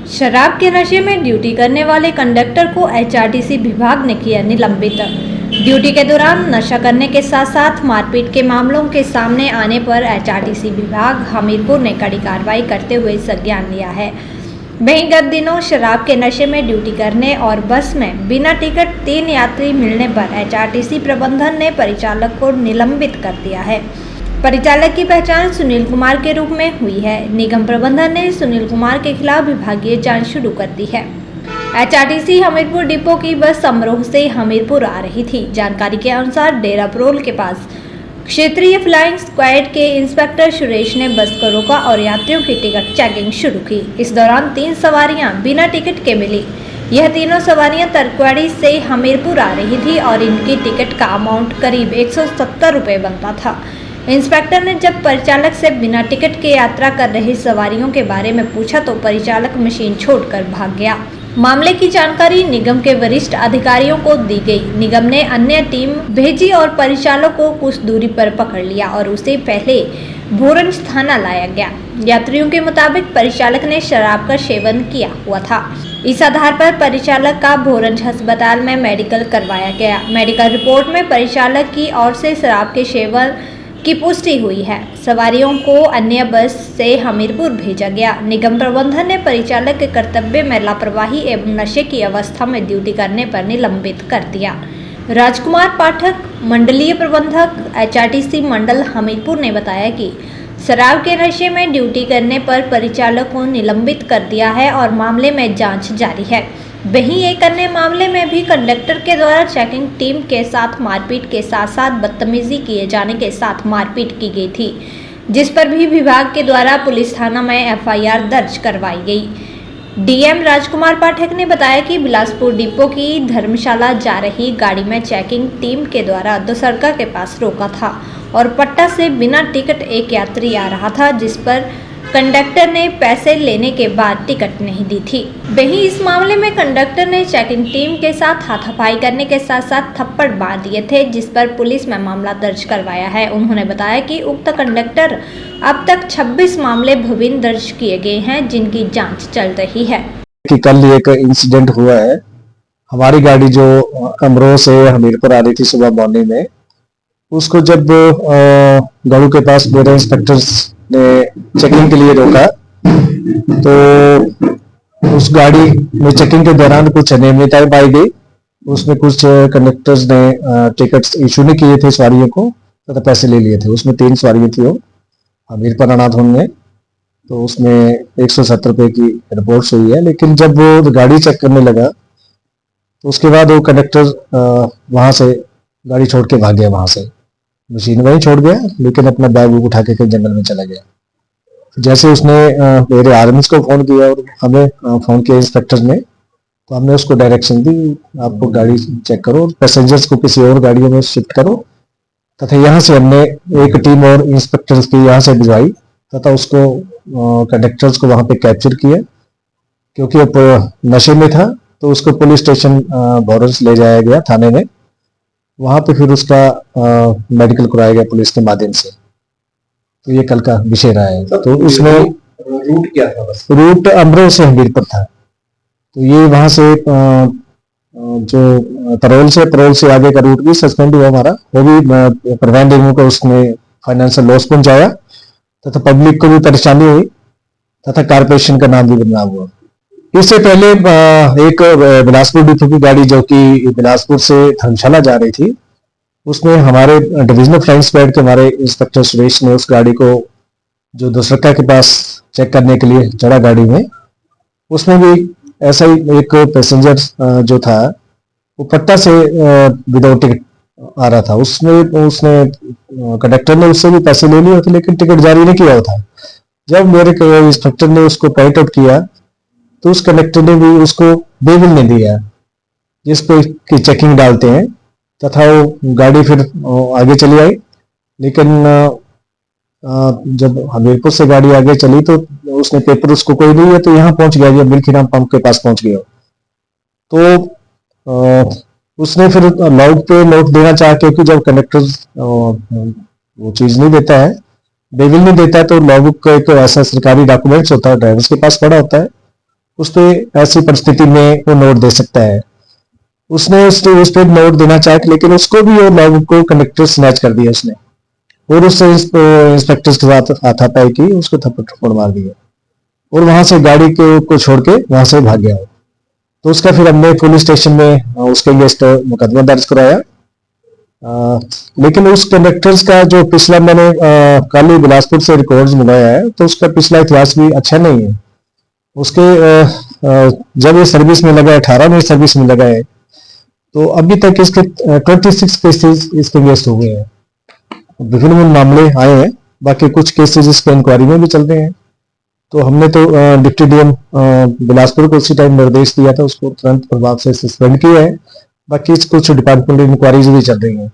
शराब के नशे में ड्यूटी करने वाले कंडक्टर को एचआरटीसी विभाग ने किया निलंबित। ड्यूटी के दौरान नशा करने के साथ साथ मारपीट के मामलों के सामने आने पर एचआरटीसी विभाग हमीरपुर ने कड़ी कार्रवाई करते हुए संज्ञान लिया है। वहीं गत दिनों शराब के नशे में ड्यूटी करने और बस में बिना टिकट 3 यात्री मिलने पर एचआरटीसी प्रबंधन ने परिचालक को निलंबित कर दिया है। परिचालक की पहचान सुनील कुमार के रूप में हुई है। निगम प्रबंधन ने सुनील कुमार के खिलाफ विभागीय जांच शुरू कर दी है। एचआरटीसी हमीरपुर डिपो की बस अमरोह से हमीरपुर आ रही थी। जानकारी के अनुसार डेरा परोल के पास क्षेत्रीय फ्लाइंग स्क्वाड के इंस्पेक्टर सुरेश ने बस को रोका और यात्रियों की टिकट चेकिंग शुरू की। इस दौरान 3 सवारियां बिना टिकट के मिली। यह तीनों सवारियां तरक्वाड़ी से हमीरपुर आ रही थी और इनकी टिकट का अमाउंट करीब 170 रुपये बनता था। इंस्पेक्टर ने जब परिचालक से बिना टिकट के यात्रा कर रही सवारियों के बारे में पूछा तो परिचालक मशीन छोड़कर भाग गया। मामले की जानकारी निगम के वरिष्ठ अधिकारियों को दी गई। निगम ने अन्य टीम भेजी और परिचालक को कुछ दूरी पर पकड़ लिया और उसे पहले भोरंज थाना लाया गया। यात्रियों के मुताबिक परिचालक ने शराब का सेवन किया हुआ था। इस आधार पर परिचालक का भोरंज अस्पताल में मेडिकल करवाया गया। मेडिकल रिपोर्ट में परिचालक की ओर से शराब के सेवन की पुष्टि हुई है। सवारियों को अन्य बस से हमीरपुर भेजा गया। निगम प्रबंधन ने परिचालक के कर्तव्य में लापरवाही एवं नशे की अवस्था में ड्यूटी करने पर निलंबित कर दिया। राजकुमार पाठक, मंडलीय प्रबंधक एचआरटीसी मंडल हमीरपुर ने बताया कि शराब के नशे में ड्यूटी करने पर परिचालक को निलंबित कर दिया है और मामले में जांच जारी है। वहीं एक अन्य मामले में भी कंडक्टर के द्वारा चेकिंग टीम के साथ मारपीट के साथ साथ बदतमीजी किए जाने के साथ मारपीट की गई थी, जिस पर भी विभाग के द्वारा पुलिस थाना में एफआईआर दर्ज करवाई गई। डीएम राजकुमार पाठक ने बताया कि बिलासपुर डिपो की धर्मशाला जा रही गाड़ी में चेकिंग टीम के द्वारा दोसरका के पास रोका था और पट्टा से बिना टिकट एक यात्री आ रहा था, जिस पर कंडक्टर ने पैसे लेने के बाद टिकट नहीं दी थी। वहीं इस मामले में कंडक्टर ने चेकिंग टीम के साथ हाथापाई करने के साथ साथ थप्पड़ मार दिए थे, जिस पर पुलिस में मामला दर्ज करवाया है। उन्होंने बताया कि उक्त कंडक्टर अब तक 26 मामले विभिन्न दर्ज किए गए हैं, जिनकी जांच चल रही है। कि कल एक इंसिडेंट हुआ है। हमारी गाड़ी जो अमरोह से हमीरपुर आ रही थी सुबह मॉर्निंग में, उसको जब गाड़ू के पास मेरे इंस्पेक्टर्स ने चेकिंग के लिए रोका तो उस गाड़ी में चेकिंग के दौरान कुछ अनियमितताएं पाई गई। उसमें कुछ कंडक्टर्स ने टिकट्स इशू नहीं किए थे सवारियों को तथा पैसे ले लिए थे। उसमें 3 सवारियां थी, वो हमीरपुर आना था उनमें, तो उसमें 170 रुपये की रिपोर्ट हुई है। लेकिन जब वो गाड़ी चेक करने लगा तो उसके बाद वो कंडक्टर वहां से गाड़ी छोड़ के भाग गया। वहां से मशीन वहीं छोड़ गया, लेकिन अपना बैग उठा के कहीं जंगल में चला गया। जैसे उसने मेरे आर्मीज को फोन किया और हमें फोन किया इंस्पेक्टर ने, तो हमने उसको डायरेक्शन दी, आपको गाड़ी चेक करो, पैसेंजर्स को किसी और गाड़ियों में शिफ्ट करो। तथा यहाँ से हमने एक टीम और इंस्पेक्टर्स की यहाँ से भिजवाई तथा उसको कंडक्टर्स को वहां पे कैप्चर किया, क्योंकि वो नशे में था। तो उसको पुलिस स्टेशन भोरंज ले जाया गया थाने में। वहां पे फिर उसका मेडिकल कराया गया पुलिस के माध्यम से। तो ये कल का विषय रहा है। तो उसमें रूट क्या था? बस रूट अमरोह से हमीरपुर था। तो ये वहां से जो परोल से आगे का रूट भी सस्पेंड हुआ हमारा, वो भी प्रिवेंटिव को उसमें फाइनेंशियल लॉस पहुंचाया तथा पब्लिक को भी परेशानी हुई तथा कारपोरेशन का नाम भी बदनाम हुआ। इससे पहले एक बिलासपुर डिपो की गाड़ी जो कि बिलासपुर से धर्मशाला जा रही थी, उसमें हमारे डिविजनल फ्लाइंग स्क्वाड के हमारे इंस्पेक्टर सुरेश ने उस गाड़ी को जो दोसरका के पास चेक करने के लिए चढ़ा गाड़ी में, उसमें भी ऐसा ही एक पैसेंजर जो था वो पट्टा से विदाउट टिकट आ रहा था। उसने कंडक्टर ने उससे भी पैसे ले लिए थे, लेकिन टिकट जारी नहीं किया था। जब मेरे इंस्पेक्टर ने उसको पॉइंट आउट किया तो उस कंडक्टर ने भी उसको बेबिल नहीं दिया, जिस पे की चेकिंग डालते हैं, तथा वो गाड़ी फिर आगे चली आई। लेकिन जब हमीरपुर से गाड़ी आगे चली तो उसने पेपर उसको कोई नहीं है, तो यहाँ पहुंच गया, जब मिल्खीराम पंप के पास पहुंच गया तो उसने फिर लॉग पे नोट देना चाहा, क्योंकि जब कंडक्टर वो चीज नहीं देता है, बेबिल नहीं देता है, तो लॉग का एक ऐसा सरकारी डॉक्यूमेंट्स होता है ड्राइवर्स के पास पड़ा होता है, उस पर ऐसी परिस्थिति में वो नोट दे सकता है। उसने उस पर नोट देना चाहा, लेकिन उसको भी वो लोग को कंडक्टर स्नैच कर दिया उसने, और उससे इंस्पेक्टर्स के साथ हाथापाई की, उसको थप्पड़ मार दिया और वहां से गाड़ी को छोड़ के वहां से भाग गया। तो उसका फिर हमने पुलिस स्टेशन में उसके अगेंस्ट मुकदमा दर्ज कराया। लेकिन उस कंडक्टर्स का जो पिछला मैंने कल ही बिलासपुर से रिकॉर्ड्स मंगाया है, तो उसका पिछला इतिहास भी अच्छा नहीं है। उसके जब ये सर्विस में लगा है, 18 में सर्विस में लगा है, तो अभी तक इसके 26 केसेस इसके अगेंस्ट हो गए हैं, विभिन्न मामले आए हैं। बाकी कुछ केसेस इसके इंक्वायरी में भी चल रहे हैं। तो हमने तो डिप्टी डीएम बिलासपुर को उसी टाइम निर्देश दिया था, उसको तुरंत प्रभाव से सस्पेंड किया है। बाकी कुछ डिपार्टमेंटल इंक्वायरीज भी चल रही हैं।